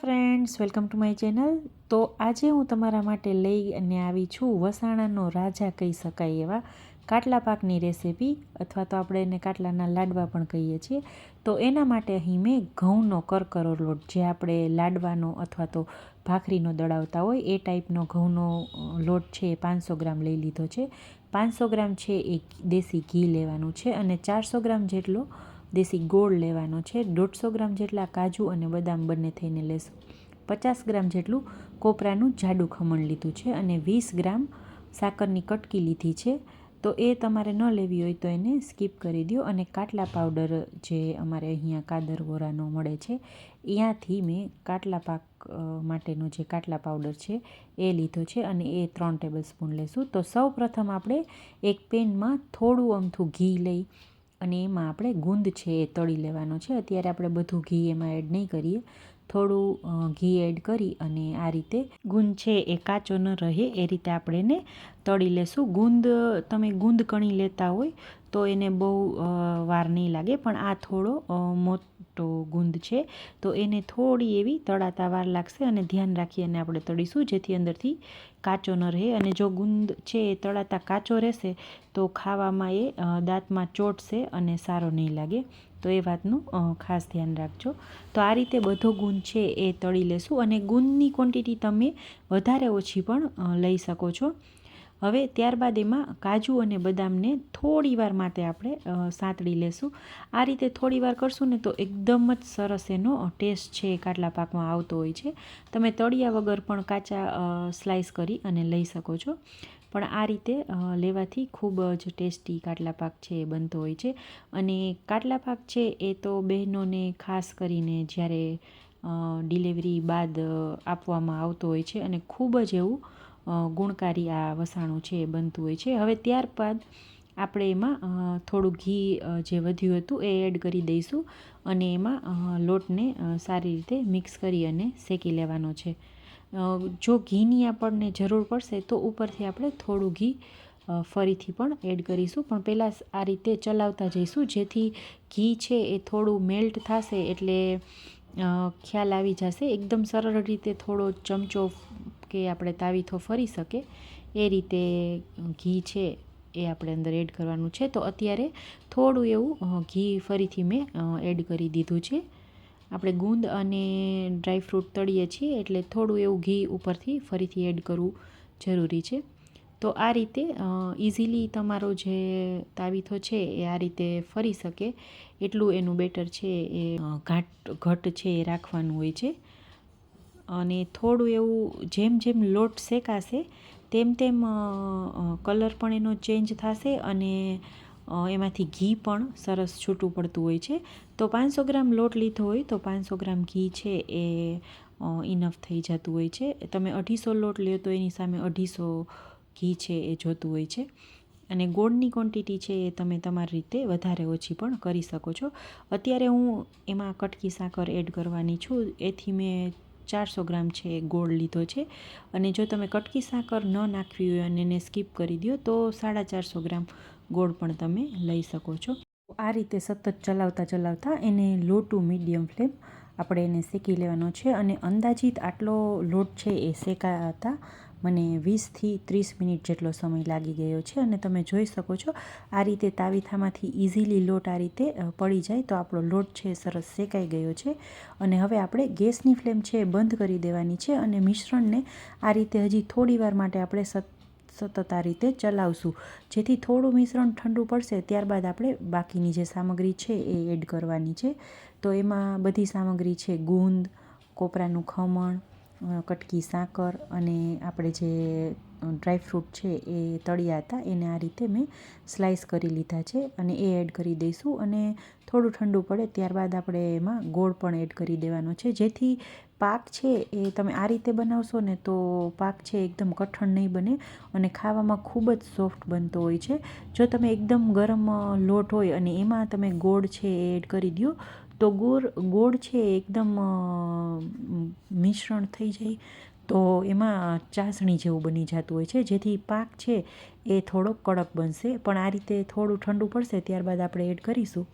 Friends, welcome to my channel. તો આજે હું તમારા માટે લઈને આવી છું વસાણાનો રાજા કહી શકાય એવા કાટલા પાકની રેસીપી, અથવા તો આપણે એને કાટલાના લાડવા પણ કહીએ છીએ. તો એના માટે અહીં મેં ઘઉંનો કરકરો લોટ, જે આપણે લાડવાનો અથવા તો ભાખરીનો દળાવતા હોય એ ટાઈપનો ઘઉંનો લોટ છે, એ 500 ગ્રામ લઈ લીધો છે. 500 ગ્રામ છે એ દેશી ઘી લેવાનું છે, અને 400 ગ્રામ જેટલો દેશી ગોળ લેવાનો છે. 150 ગ્રામ જેટલા કાજુ અને બદામ બંને થઈને લેશું. 50 ગ્રામ જેટલું કોપરાનું જાડું ખમણ લીધું છે, અને 20 ગ્રામ સાકરની કટકી લીધી છે. તો એ તમારે ન લેવી હોય તો એને સ્કીપ કરી દો. અને કાટલા પાવડર, જે અમારે અહીંયા કાદરવોરાનો મળે છે, ત્યાંથી મેં કાટલા પાક માટેનો જે કાટલા પાવડર છે એ લીધો છે, અને એ 3 ટેબલ સ્પૂન લેશું. તો સૌ પ્રથમ આપણે એક પેનમાં થોડું અમથું ઘી લઈ અને એમાં આપણે ગુંદ છે એ તળી લેવાનો છે. અત્યારે આપણે બધું ઘી એમાં એડ નહીં કરીએ, થોડું ઘી એડ કરી અને આ રીતે ગુંદ છે એ કાચો ન રહે એ રીતે આપણે એને તળી લેશું. તમે ગુંદ કણી લેતા હોય તો એને બહુ વાર નહીં લાગે, પણ આ થોડો મોટો ગુંદ છે તો એને થોડી એવી તળાતા વાર લાગશે, અને ધ્યાન રાખી અને આપણે તળીશું, જેથી અંદરથી કાચો ન રહે. અને જો ગુંદ છે એ તળાતા કાચો રહેશે તો ખાવામાં એ દાંતમાં ચોટશે અને સારો નહીં લાગે. તો એ વાતનું ખાસ ધ્યાન રાખજો. તો આ રીતે બધો ગુંદ છે એ તળી લેશું, અને ગુંદની ક્વોન્ટિટી તમે વધારે ઓછી પણ લઈ શકો છો. હવે ત્યારબાદ એમાં કાજુ અને બદામને થોડી વાર માટે આપણે સાંતળી લેશું. આ રીતે થોડી વાર કરશું ને તો એકદમ જ સરસ એનો ટેસ્ટ છે એ કાટલા પાકમાં આવતો હોય છે. તમે તળિયા વગર પણ કાચા સ્લાઈસ કરી અને લઈ શકો છો, પણ આ રીતે લેવાથી ખૂબ જ ટેસ્ટી કાટલા પાક છે એ બનતો હોય છે. અને કાટલા પાક છે એ તો બહેનોને ખાસ કરીને જ્યારે ડિલિવરી બાદ આપવામાં આવતો હોય છે, અને ખૂબ જ એવું ગુણકારી આ વસાણું છે એ બનતું હોય છે. હવે ત્યારબાદ આપણે એમાં થોડું ઘી જે વધ્યું હતું એ એડ કરી દઈશું, અને એમાં લોટને સારી રીતે મિક્સ કરી અને શેકી લેવાનો છે. જો ઘીની આપણને જરૂર પડશે તો ઉપરથી આપણે થોડું ઘી ફરીથી પણ એડ કરીશું, પણ પહેલાં આ રીતે ચલાવતા જઈશું, જેથી ઘી છે એ થોડું મેલ્ટ થશે એટલે ખ્યાલ આવી જશે. એકદમ સરળ રીતે થોડો ચમચો કે આપણે તાવીથો ફરી શકે એ રીતે ઘી છે એ આપણે અંદર એડ કરવાનું છે. તો અત્યારે થોડું એવું ઘી ફરીથી મેં એડ કરી દીધું છે. આપણે ગુંદ અને ડ્રાયફ્રૂટ તળીએ છીએ એટલે થોડું એવું ઘી ઉપરથી ફરીથી એડ કરવું જરૂરી છે. તો આ રીતે ઇઝીલી તમારો જે તાવીથો છે એ આ રીતે ફરી શકે એટલું એનું બેટર છે એ ઘટ છે એ રાખવાનું હોય છે. અને થોડું એવું જેમ જેમ લોટ શેકાશે તેમ તેમ કલર પણ એનો ચેન્જ થશે, અને એમાંથી ઘી પણ સરસ છૂટું પડતું હોય છે. તો 500 ગ્રામ લોટ લીધો હોય તો 500 ગ્રામ ઘી છે એ ઇનફ થઈ જતું હોય છે. તમે 250 લોટ લ્યો તો એની સામે 250 ઘી છે એ જોતું હોય છે. અને ગોળની ક્વોન્ટિટી છે એ તમે તમારી રીતે વધારે ઓછી પણ કરી શકો છો. અત્યારે હું એમાં કટકી સાકર એડ કરવાની છું, એથી મેં 400 ગ્રામ છે એ ગોળ લીધો છે. અને જો તમે કટકી સાકર ન નાખવી હોય અને એને સ્કીપ કરી દો તો 450 ગ્રામ ગોળ પણ તમે લઈ શકો છો. આ રીતે સતત ચલાવતા એને લો ટુ મીડિયમ ફ્લેમ આપણે એને શેકી લેવાનો છે. અને અંદાજિત આટલો લોટ છે એ શેકાતા મને 20થી 30 મિનિટ જેટલો સમય લાગી ગયો છે. અને તમે જોઈ શકો છો આ રીતે તાવીથામાંથી ઇઝીલી લોટ આ રીતે પડી જાય તો આપણો લોટ છે સરસ શેકાઈ ગયો છે. અને હવે આપણે ગેસની ફ્લેમ છે એ બંધ કરી દેવાની છે, અને મિશ્રણને આ રીતે હજી થોડી વાર માટે આપણે સતત આ રીતે ચલાવશું, જેથી થોડું મિશ્રણ ઠંડુ પડશે ત્યારબાદ આપણે બાકીની જે સામગ્રી છે એ એડ કરવાની છે. તો એમાં બધી સામગ્રી છે ગુંદ, કોપરાનું ખમણ, કટકી સાકર, અને આપણે જે ડ્રાયફ્રૂટ છે એ તળિયા હતા એને આ રીતે મેં સ્લાઈસ કરી લીધા છે, અને એ એડ કરી દઈશું. અને થોડું ઠંડુ પડે ત્યારબાદ આપણે એમાં ગોળ પણ એડ કરી દેવાનો છે, જેથી પાક છે એ તમે આ રીતે બનાવશો ને તો પાક છે એકદમ કઠણ નહીં બને અને ખાવામાં ખૂબ જ સોફ્ટ બનતો હોય છે. જો તમે એકદમ ગરમ લોટ હોય અને એમાં તમે ગોળ છે એ એડ કરી દો તો ગોળ છે એકદમ મિશ્રણ થઈ જાય તો એમાં ચાસણી જેવું બની જતું હોય છે, જેથી પાક છે એ થોડો કડક બનશે. પણ આ રીતે થોડું ઠંડુ પડશે ત્યારબાદ આપણે એડ કરીશું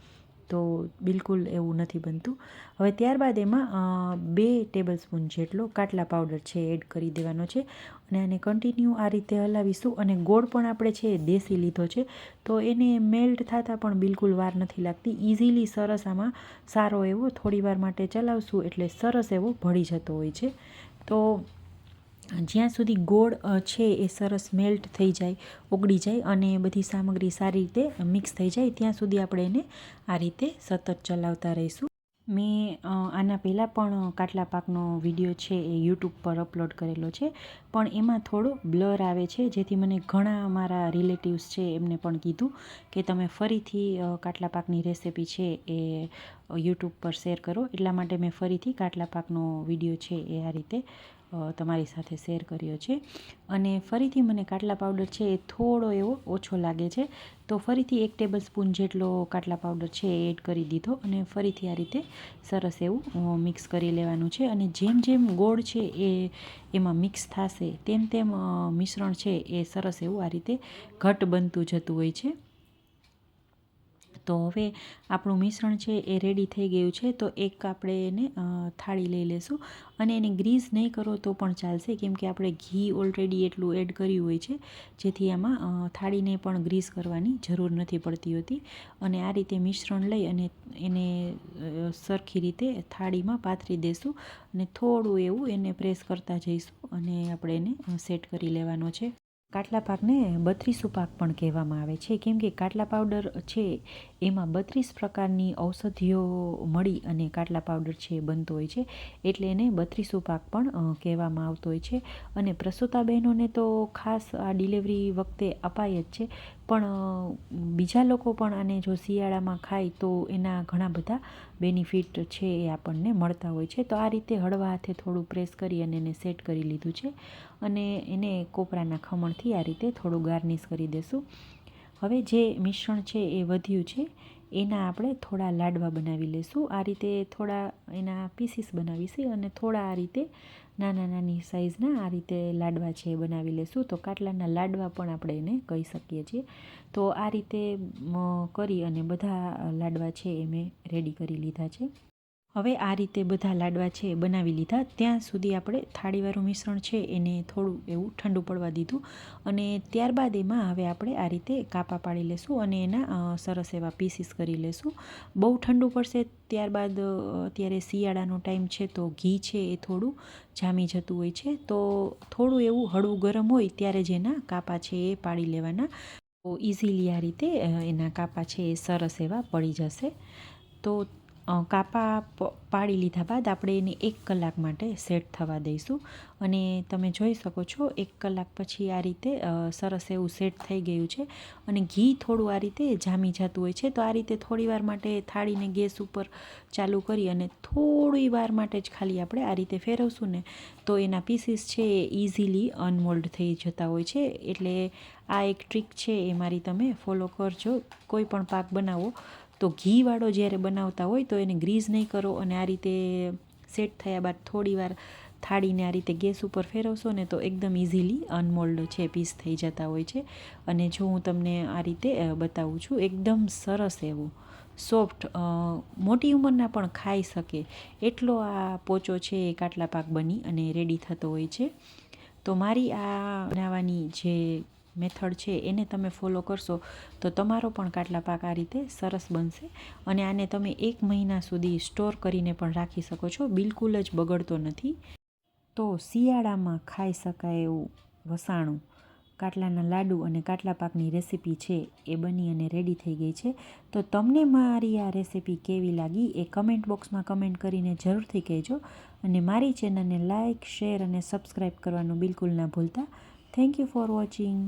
તો બિલકુલ એવું નથી બનતું. હવે ત્યારબાદ એમાં 2 ટેબલસ્પૂન જેટલો કાટલા પાવડર છે એડ કરી દેવાનો છે અને આને કન્ટિન્યુ આ રીતે હલાવીશું. અને ગોળ પણ આપણે છે દેશી લીધો છે, તો એને મેલ્ટ થતાં પણ બિલકુલ વાર નથી લાગતી. ઇઝીલી સરસ આમાં સારો એવો થોડી વાર માટે ચલાવશું એટલે સરસ એવો ભળી જતો હોય છે. તો જ્યાં સુધી ગોળ છે એ સરસ મેલ્ટ થઈ જાય, ઓગળી જાય અને બધી સામગ્રી સારી રીતે મિક્સ થઈ જાય ત્યાં સુધી આપણે એને આ રીતે સતત ચલાવતા રહીશું. મેં આના પહેલાં પણ કાટલા પાકનો વિડીયો છે એ યુટ્યુબ પર અપલોડ કરેલો છે, પણ એમાં થોડો બ્લર આવે છે, જેથી મને ઘણા મારા રિલેટિવ્સ છે એમને પણ કીધું કે તમે ફરીથી કાટલા પાકની રેસિપી છે એ યુટ્યુબ પર શેર કરો. એટલા માટે મેં ફરીથી કાટલા પાકનો વિડીયો છે એ આ રીતે તમારી સાથે શેર કર્યો છે. અને ફરીથી મને કાટલા પાવડર છે એ થોડો એવો ઓછો લાગે છે, તો ફરીથી 1 ટેબલસ્પૂન જેટલો કાટલા પાવડર છે એ એડ કરી દીધો અને ફરીથી આ રીતે સરસ એવું મિક્સ કરી લેવાનું છે. અને જેમ જેમ ગોળ છે એ એમાં મિક્સ થશે તેમ તેમ મિશ્રણ છે એ સરસ એવું આ રીતે ઘટ બનતું જતું હોય છે. તો હવે આપણું મિશ્રણ છે એ રેડી થઈ ગયું છે. તો એક આપણે એને થાળી લઈ લેશું અને એને ગ્રીસ નહીં કરો તો પણ ચાલશે, કેમ કે આપણે ઘી ઓલરેડી એટલું એડ કર્યું હોય છે, જેથી આમાં થાળીને પણ ગ્રીસ કરવાની જરૂર નથી પડતી હોતી. અને આ રીતે મિશ્રણ લઈ અને એને સરખી રીતે થાળીમાં પાથરી દેશું અને થોડું એવું એને પ્રેસ કરતા જઈશું અને આપણે એને સેટ કરી લેવાનો છે. કાટલા પાકને 32 પાક પણ કહેવામાં આવે છે, કેમ કે કાટલા પાવડર છે એમાં 32 પ્રકારની ઔષધિઓ મળી અને કાટલા પાવડર છે બનતો હોય છે, એટલે એને 32 પાક પણ કહેવામાં આવતો હોય છે. અને પ્રસૂતા બહેનોને તો ખાસ આ ડિલિવરી વખતે અપાય જ છે, પણ બીજા લોકો પણ આને જો શિયાળામાં ખાય તો એના ઘણા બધા બેનિફિટ છે એ આપણને મળતા હોય છે. તો આ રીતે હળવા હાથે થોડું પ્રેસ કરી અને એને સેટ કરી લીધું છે અને એને કોપરાના ખમણથી આ રીતે થોડું ગાર્નિશ કરી દેશું. હવે જે મિશ્રણ છે એ વધ્યું છે એના આપણે થોડા લાડવા બનાવી લેશું. આ રીતે થોડા એના પીસીસ બનાવીશું અને થોડા આ રીતે નાની સાઈઝના આ રીતે લાડવા છે એ બનાવી લેશું. તો કાટલાના લાડવા પણ આપણે એને કહી શકીએ છીએ. તો આ રીતે કરી અને બધા લાડવા છે એ મેં રેડી કરી લીધા છે. હવે આ રીતે બધા લાડવા છે બનાવી લીધા. ત્યાં સુધી આપણે થાળીવાળું મિશ્રણ છે એને થોડું એવું ઠંડુ પડવા દીધું અને ત્યારબાદ એમાં હવે આપણે આ રીતે કાપા પાડી લેશું અને એના સરસ એવા પીસીસ કરી લેશું. બહુ ઠંડુ પડશે ત્યારબાદ અત્યારે શિયાળાનો ટાઈમ છે તો ઘી છે એ થોડું જામી જતું હોય છે, તો થોડું એવું હળવું ગરમ હોય ત્યારે જ એના કાપા છે એ પાડી લેવાના. તો ઇઝીલી આ રીતે એના કાપા છે એ સરસ એવા પડી જશે. તો કાપા પાડી લીધા બાદ આપણે એને 1 કલાક માટે સેટ થવા દઈશું અને તમે જોઈ શકો છો 1 કલાક પછી આ રીતે સરસ એવું સેટ થઈ ગયું છે અને ઘી થોડું આ રીતે જામી જતું હોય છે. તો આ રીતે થોડી વાર માટે થાળીને ગેસ ઉપર ચાલુ કરી અને થોડી વાર માટે જ ખાલી આપણે આ રીતે ફેરવશું ને તો એના પીસીસ છે એ ઇઝીલી અનમોલ્ડ થઈ જતા હોય છે. એટલે આ એક ટ્રીક છે એ મારી તમે ફોલો કરજો. કોઈ પણ પાક બનાવો તો ઘીવાળો જ્યારે બનાવતા હોય તો એને ગ્રીઝ નહીં કરો અને આ રીતે સેટ થયા બાદ થોડી વાર થાળીને આ રીતે ગેસ ઉપર ફેરવશો ને તો એકદમ ઇઝીલી અનમોલ્ડ છે પીસ થઈ જતા હોય છે. અને જો હું તમને આ રીતે બતાવું છું, એકદમ સરસ એવું સોફ્ટ, મોટી ઉંમરના પણ ખાઈ શકે એટલો આ પોચો છે એ કાટલા પાક બની અને રેડી થતો હોય છે. તો મારી આ બનાવવાની જે મેથડ છે એને તમે ફોલો કરશો તો તમારો પણ કાટલા પાક આ રીતે સરસ બનશે અને આને તમે 1 મહિના સુધી સ્ટોર કરીને પણ રાખી શકો છો, બિલકુલ જ બગડતો નથી. તો શિયાળામાં ખાઈ શકાય એવું વસાણું કાટલાના લાડુ અને કાટલા પાકની રેસીપી છે એ બની અને રેડી થઈ ગઈ છે. તો તમને મારી આ રેસીપી કેવી લાગી એ કમેન્ટ બોક્સમાં કમેન્ટ કરીને જરૂરથી કહેજો અને મારી ચેનલને લાઇક, શેર અને સબસ્ક્રાઈબ કરવાનું બિલકુલ ના ભૂલતા. Thank you for watching.